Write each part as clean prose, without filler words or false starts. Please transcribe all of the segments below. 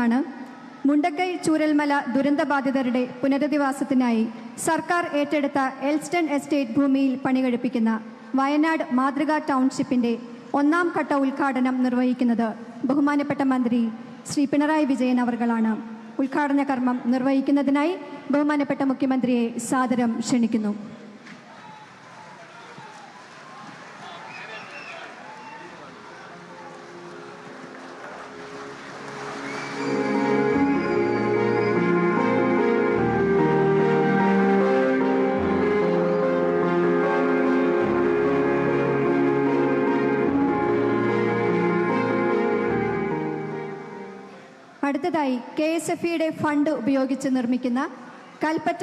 ആണ് മുണ്ടക്കൈ ചൂരൽമല ദുരന്തബാധിതരുടെ പുനരധിവാസത്തിനായി സർക്കാർ ഏറ്റെടുത്ത എൽസ്റ്റൺ എസ്റ്റേറ്റ് ഭൂമിയിൽ പണികഴിപ്പിക്കുന്ന വയനാട് മാതൃകാ ടൗൺഷിപ്പിന്റെ 1ാം ഘട്ട ഉദ്ഘാടനം നിർവഹിക്കുന്നത് ബഹുമാനപ്പെട്ട മന്ത്രി ശ്രീ പിണറായി വിജയൻ അവർകളാണ്. ഉദ്ഘാടന കർമ്മം നിർവഹിക്കുന്നതിനായി ബഹുമാനപ്പെട്ട മുഖ്യമന്ത്രിയെ സാദരം ക്ഷണിക്കുന്നു. അടുത്തതായി KSFEയുടെ ഫണ്ട് ഉപയോഗിച്ച് നിർമ്മിക്കുന്ന കൽപ്പറ്റ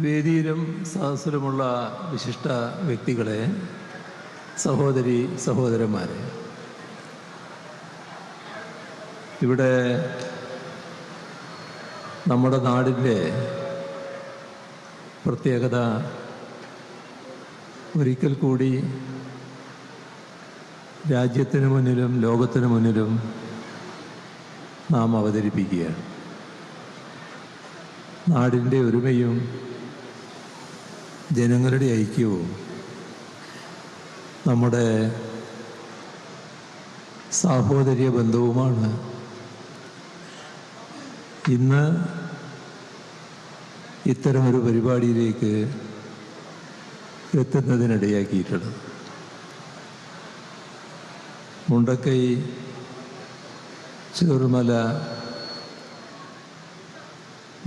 വേദിയിലും സദസ്സിലുമുള്ള വിശിഷ്ട വ്യക്തികളെ, സഹോദരി സഹോദരന്മാരെ, ഇവിടെ നമ്മുടെ നാടിൻ്റെ പ്രത്യേകത ഒരിക്കൽ കൂടി രാജ്യത്തിന് മുന്നിലും ലോകത്തിന് മുന്നിലും നാം അവതരിപ്പിക്കുകയാണ്. നാടിൻ്റെ ഒരുമയും ജനങ്ങളുടെ ഐക്യവും നമ്മുടെ സാഹോദര്യ ബന്ധവുമാണ് ഇന്ന് ഇത്തരമൊരു പരിപാടിയിലേക്ക് എത്തുന്നതിനിടയാക്കിയിട്ടുള്ളത്. മുണ്ടക്കൈ ചൂരൽമല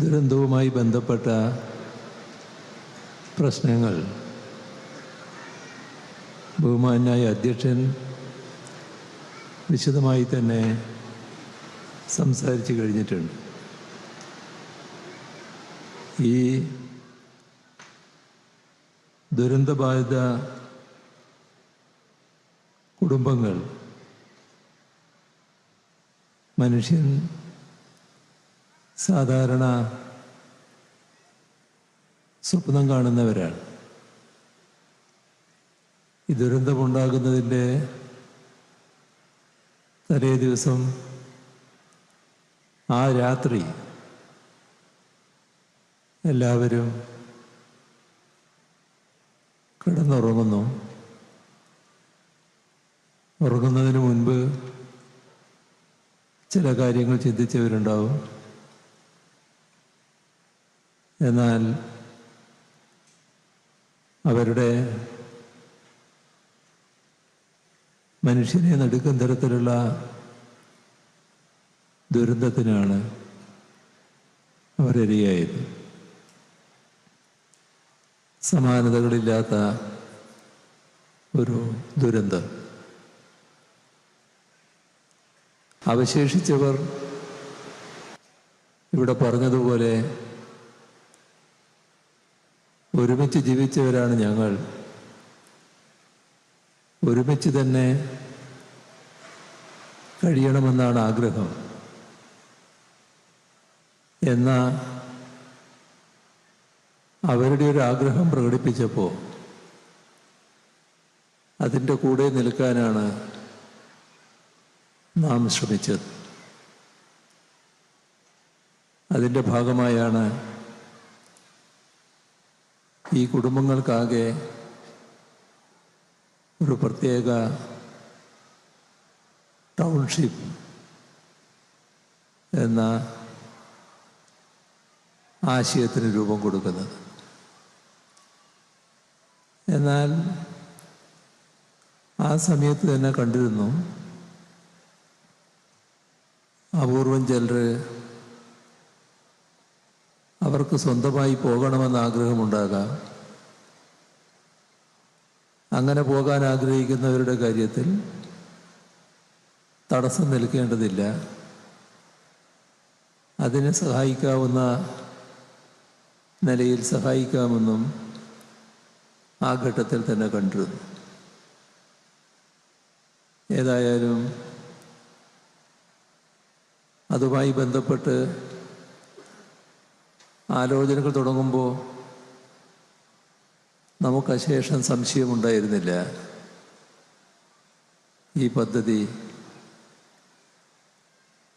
ദുരന്തവുമായി ബന്ധപ്പെട്ട പ്രശ്നങ്ങൾ ബഹുമാന്യായ അധ്യക്ഷൻ വിശദമായി തന്നെ സംസാരിച്ചു കഴിഞ്ഞിട്ടുണ്ട്. ഈ ദുരന്തബാധിത കുടുംബങ്ങൾ മനുഷ്യൻ സാധാരണ സ്വപ്നം കാണുന്നവരാണ്. ഈ ദുരന്തമുണ്ടാകുന്നതിൻ്റെ തലേ ദിവസം ആ രാത്രി എല്ലാവരും കിടന്നുറങ്ങുന്നു. ഉറങ്ങുന്നതിന് മുൻപ് ചില കാര്യങ്ങൾ ചിന്തിച്ചവരുണ്ടാവും. എന്നാൽ അവരുടെ മനുഷ്യനെ നടുക്കും തരത്തിലുള്ള ദുരന്തത്തിനാണ് അവരിരയായത്. സമാനതകളില്ലാത്ത ഒരു ദുരന്തം. അവശേഷിച്ചവർ ഇവിടെ പറഞ്ഞതുപോലെ ഒരുമിച്ച് ജീവിച്ചവരാണ് ഞങ്ങൾ. ഒരുമിച്ച് തന്നെ കഴിയണമെന്നാണ് ആഗ്രഹം. എന്നാൽ അവരുടെ ഒരു ആഗ്രഹം പ്രകടിപ്പിച്ചപ്പോൾ അതിൻ്റെ കൂടെ നിൽക്കാനാണ് നാം ശ്രമിച്ചത്. അതിൻ്റെ ഭാഗമായാണ് ഈ കുടുംബങ്ങൾക്കാകെ ഒരു പ്രത്യേക ടൗൺഷിപ്പ് എന്ന ആശയത്തിന് രൂപം കൊടുക്കുന്നത്. എന്നാൽ ആ സമയത്ത് തന്നെ കണ്ടിരുന്നു, അപൂർവം ചിലർ അവർക്ക് സ്വന്തമായി പോകണമെന്ന് ആഗ്രഹമുണ്ടാകാം. അങ്ങനെ പോകാൻ ആഗ്രഹിക്കുന്നവരുടെ കാര്യത്തിൽ തടസ്സം നിൽക്കേണ്ടതില്ല. അതിനെ സഹായിക്കാവുന്ന നിലയിൽ സഹായിക്കാമെന്നും ആ ഘട്ടത്തിൽ തന്നെ കണ്ടിരുന്നു. ഏതായാലും അതുമായി ബന്ധപ്പെട്ട് ആലോചനകൾ തുടങ്ങുമ്പോൾ നമുക്ക് അശേഷം സംശയമുണ്ടായിരുന്നില്ല. ഈ പദ്ധതി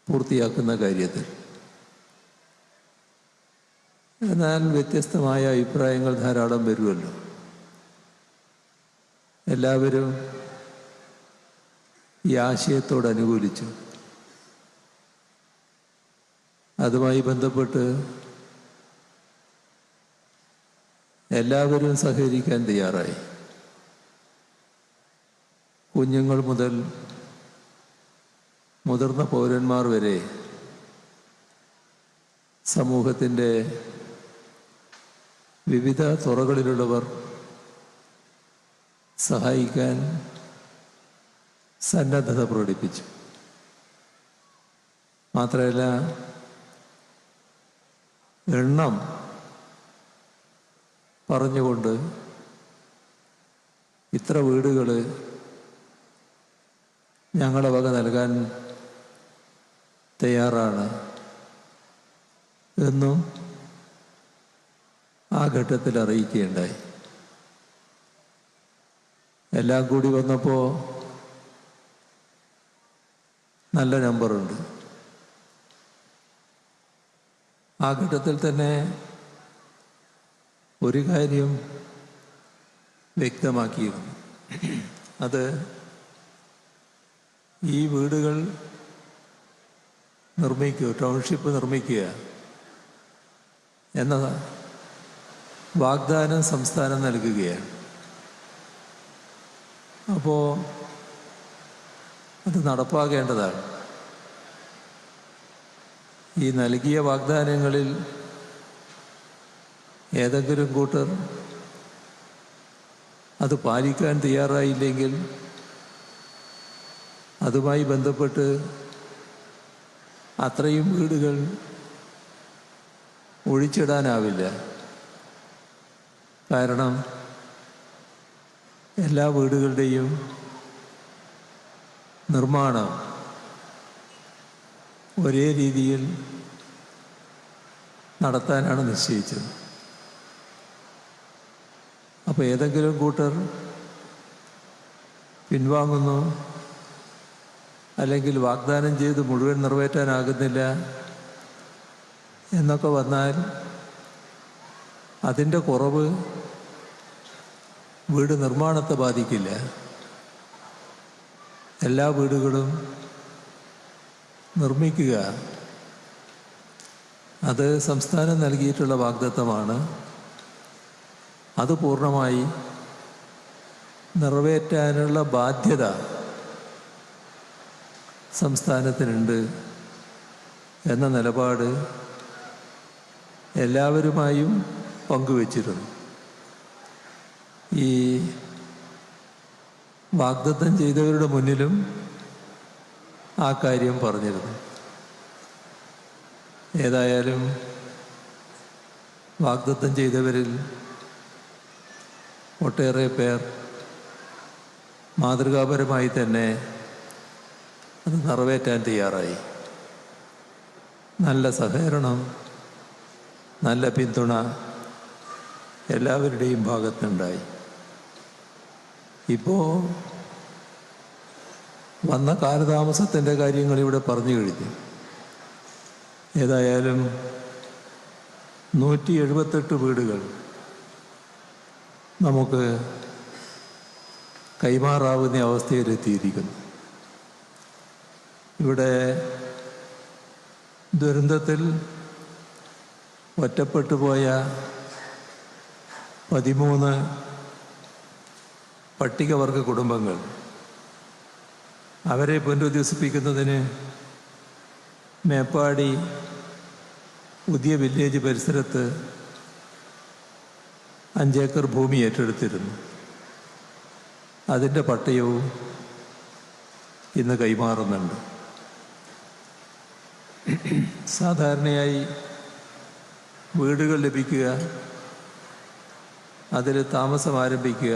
പൂർത്തിയാക്കുന്ന കാര്യത്തിൽ. എന്നാൽ വ്യത്യസ്തമായ അഭിപ്രായങ്ങൾ ധാരാളം വരുമല്ലോ. എല്ലാവരും ഈ ആശയത്തോട് അനുകൂലിച്ചു. അതുമായി ബന്ധപ്പെട്ട് എല്ലാവരും സഹകരിക്കാൻ തയ്യാറായി. കുഞ്ഞുങ്ങൾ മുതൽ മുതിർന്ന പൗരന്മാർ വരെ സമൂഹത്തിൻ്റെ വിവിധ തുറകളിലുള്ളവർ സഹായിക്കാൻ സന്നദ്ധത പ്രകടിപ്പിച്ചു. മാത്രമല്ല, എണ്ണം പറഞ്ഞുകൊണ്ട് ഇത്ര വീടുകൾ ഞങ്ങളുടെ വക നൽകാൻ തയ്യാറാണ് എന്നും ആ ഘട്ടത്തിൽ അറിയിക്കുകയുണ്ടായി. എല്ലാം കൂടി വന്നപ്പോൾ നല്ല നമ്പറുണ്ട്. ആ ഘട്ടത്തിൽ തന്നെ ഒരു കാര്യം വ്യക്തമാക്കിയിരുന്നു. അത് ഈ വീടുകൾ നിർമ്മിക്കുക, ടൗൺഷിപ്പ് നിർമ്മിക്കുക എന്ന വാഗ്ദാനം സംസ്ഥാനം നൽകുകയാണ്. അപ്പോൾ അത് നടപ്പാക്കേണ്ടതാണ്. ഈ നൽകിയ വാഗ്ദാനങ്ങളിൽ ഏതെങ്കിലും കൂട്ടർ അത് പാലിക്കാൻ തയ്യാറായില്ലെങ്കിൽ അതുമായി ബന്ധപ്പെട്ട് അത്രയും വീടുകൾ ഒഴിച്ചിടാനാവില്ല. കാരണം എല്ലാ വീടുകളുടെയും നിർമ്മാണം ഒരേ രീതിയിൽ നടത്താനാണ് നിശ്ചയിച്ചത്. അപ്പോൾ ഏതെങ്കിലും കൂട്ടർ പിൻവാങ്ങുന്നു, അല്ലെങ്കിൽ വാഗ്ദാനം ചെയ്ത് മുഴുവൻ നിറവേറ്റാനാകുന്നില്ല എന്നൊക്കെ വന്നാൽ അതിൻ്റെ കുറവ് വീട് നിർമ്മാണത്തെ ബാധിക്കില്ല. എല്ലാ വീടുകളും നിർമ്മിക്കുക, അത് സംസ്ഥാനം നൽകിയിട്ടുള്ള വാഗ്ദത്തമാണ്. അത് പൂർണ്ണമായി നിറവേറ്റാനുള്ള ബാധ്യത സംസ്ഥാനത്തിനുണ്ട് എന്ന നിലപാട് എല്ലാവരുമായും പങ്കുവച്ചിരുന്നു. ഈ വാഗ്ദത്തം ചെയ്തവരുടെ മുന്നിലും ആ കാര്യം പറഞ്ഞിരുന്നു. ഏതായാലും വാഗ്ദത്തം ചെയ്തവരിൽ ഒട്ടേറെ പേർ മാതൃകാപരമായി തന്നെ അത് നിറവേറ്റാൻ തയ്യാറായി. നല്ല സഹകരണം, നല്ല പിന്തുണ എല്ലാവരുടെയും ഭാഗത്തുണ്ടായി. ഇപ്പോൾ വന്ന കാലതാമസത്തിൻ്റെ കാര്യങ്ങൾ ഇവിടെ പറഞ്ഞു കഴിഞ്ഞു. ഏതായാലും 178 വീടുകൾ നമുക്ക് കൈമാറാവുന്ന അവസ്ഥയിലെത്തിയിരിക്കുന്നു. ഇവിടെ ദുരന്തത്തിൽ ഒറ്റപ്പെട്ടു പോയ 13 പട്ടികവർഗ കുടുംബങ്ങൾ, അവരെ പുനരധിവസിപ്പിക്കുന്നതിന് മേപ്പാടി പുതിയ വില്ലേജ് പരിസരത്ത് 5 ഏക്കർ ഭൂമി ഏറ്റെടുത്തിരുന്നു. അതിൻ്റെ പട്ടയവും ഇന്ന് കൈമാറുന്നുണ്ട്. സാധാരണയായി വീടുകൾ ലഭിക്കുക, അതിൽ താമസം ആരംഭിക്കുക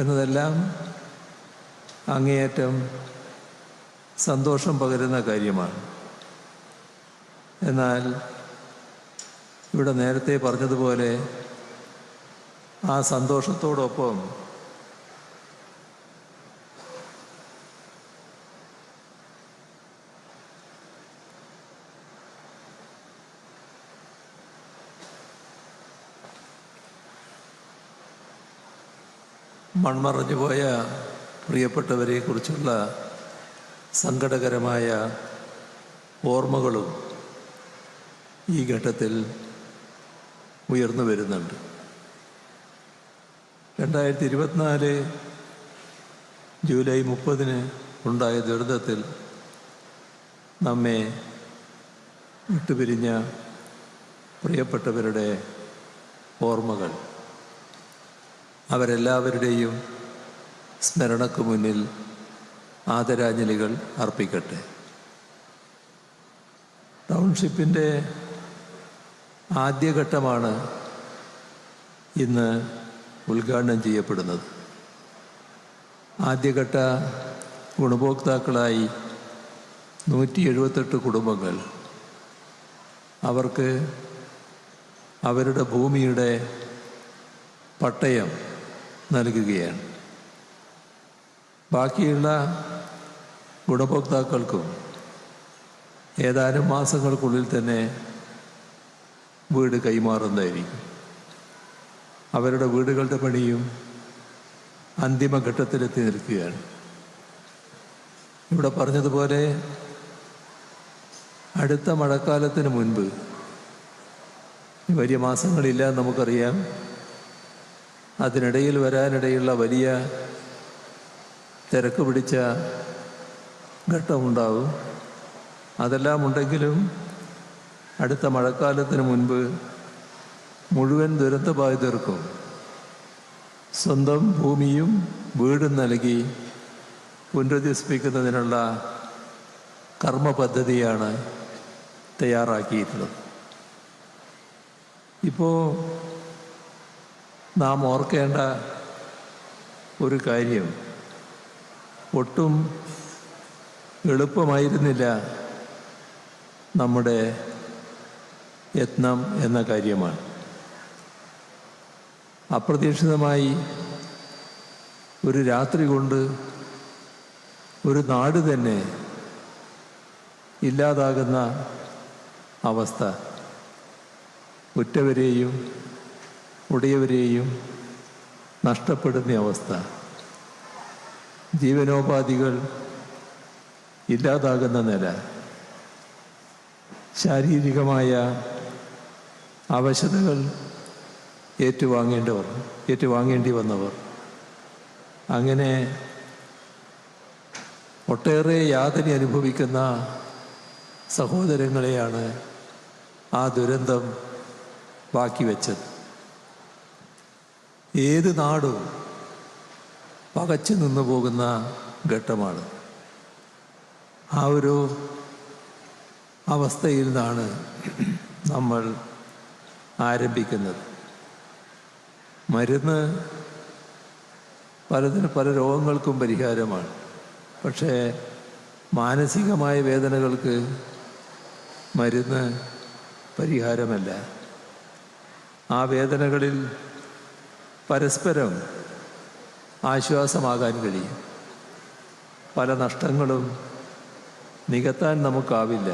എന്നതെല്ലാം അങ്ങേയറ്റം സന്തോഷം പകരുന്ന കാര്യമാണ്. എന്നാൽ ഇവിടെ നേരത്തെ പറഞ്ഞതുപോലെ ആ സന്തോഷത്തോടൊപ്പം മൺമറഞ്ഞുപോയ പ്രിയപ്പെട്ടവരെക്കുറിച്ചുള്ള സങ്കടകരമായ ഓർമ്മകളും ഈ ഘട്ടത്തിൽ ഉയർന്നു വരുന്നുണ്ട്. 2024 ജൂലൈ 30 ഉണ്ടായ ദുരന്തത്തിൽ നമ്മെ വിട്ടുപിരിഞ്ഞ പ്രിയപ്പെട്ടവരുടെ ഓർമ്മകൾ, അവരെല്ലാവരുടെയും സ്മരണയ്ക്ക് മുന്നിൽ ആദരാഞ്ജലികൾ അർപ്പിക്കട്ടെ. ടൗൺഷിപ്പിൻ്റെ ആദ്യഘട്ടമാണ് ഇന്ന് ഉദ്ഘാടനം ചെയ്യപ്പെടുന്നത്. ആദ്യഘട്ട ഗുണഭോക്താക്കളായി 178 കുടുംബങ്ങൾ അവർക്ക് അവരുടെ ഭൂമിയുടെ പട്ടയം നൽകുകയാണ്. ബാക്കിയുള്ള ഗുണഭോക്താക്കൾക്കും ഏതാനും മാസങ്ങൾക്കുള്ളിൽ തന്നെ വീട് കൈമാറുന്നതായിരിക്കും. അവരുടെ വീടുകളുടെ പണിയും അന്തിമഘട്ടത്തിലെത്തി നിൽക്കുകയാണ്. ഇവിടെ പറഞ്ഞതുപോലെ അടുത്ത മഴക്കാലത്തിന് മുൻപ്, വലിയ മാസങ്ങളില്ല നമുക്കറിയാം, അതിനിടയിൽ വരാനിടയുള്ള വലിയ തിരക്ക് പിടിച്ച ഘട്ടമുണ്ടാവും. അതെല്ലാം ഉണ്ടെങ്കിലും അടുത്ത മഴക്കാലത്തിന് മുൻപ് മുഴുവൻ ദുരന്തബാധിതർക്കും സ്വന്തം ഭൂമിയും വീടും നൽകി പുനരധിവസിപ്പിക്കുന്നതിനുള്ള കർമ്മ പദ്ധതിയാണ് തയ്യാറാക്കിയിട്ടുള്ളത്. ഇപ്പോൾ നാം ഓർക്കേണ്ട ഒരു കാര്യം, ഒട്ടും എളുപ്പമായിരുന്നില്ല നമ്മുടെ യത്നം എന്ന കാര്യമാണ്. അപ്രതീക്ഷിതമായി ഒരു രാത്രി കൊണ്ട് ഒരു നാട് തന്നെ ഇല്ലാതാകുന്ന അവസ്ഥ, ഉറ്റവരെയും ഉടയവരെയും നഷ്ടപ്പെടുന്ന അവസ്ഥ, ജീവനോപാധികൾ ഇല്ലാതാകുന്ന നില, ശാരീരികമായ അവശതകൾ ഏറ്റുവാങ്ങേണ്ടി വന്നവർ, അങ്ങനെ ഒട്ടേറെ യാതന അനുഭവിക്കുന്ന സഹോദരങ്ങളെയാണ് ആ ദുരന്തം ബാക്കി വെച്ചത്. ഏത് നാടും പകച്ചു നിന്നു പോകുന്ന ഘട്ടമാണ്. ആ ഒരു അവസ്ഥയിൽ നിന്നാണ് നമ്മൾ ആരംഭിക്കുന്നത്. മരുന്ന് പല രോഗങ്ങൾക്കും പരിഹാരമാണ്. പക്ഷേ മാനസികമായ വേദനകൾക്ക് മരുന്ന് പരിഹാരമല്ല. ആ വേദനകളിൽ പരസ്പരം ആശ്വാസമാകാൻ കഴിയും. പല നഷ്ടങ്ങളും നികത്താൻ നമുക്കാവില്ല.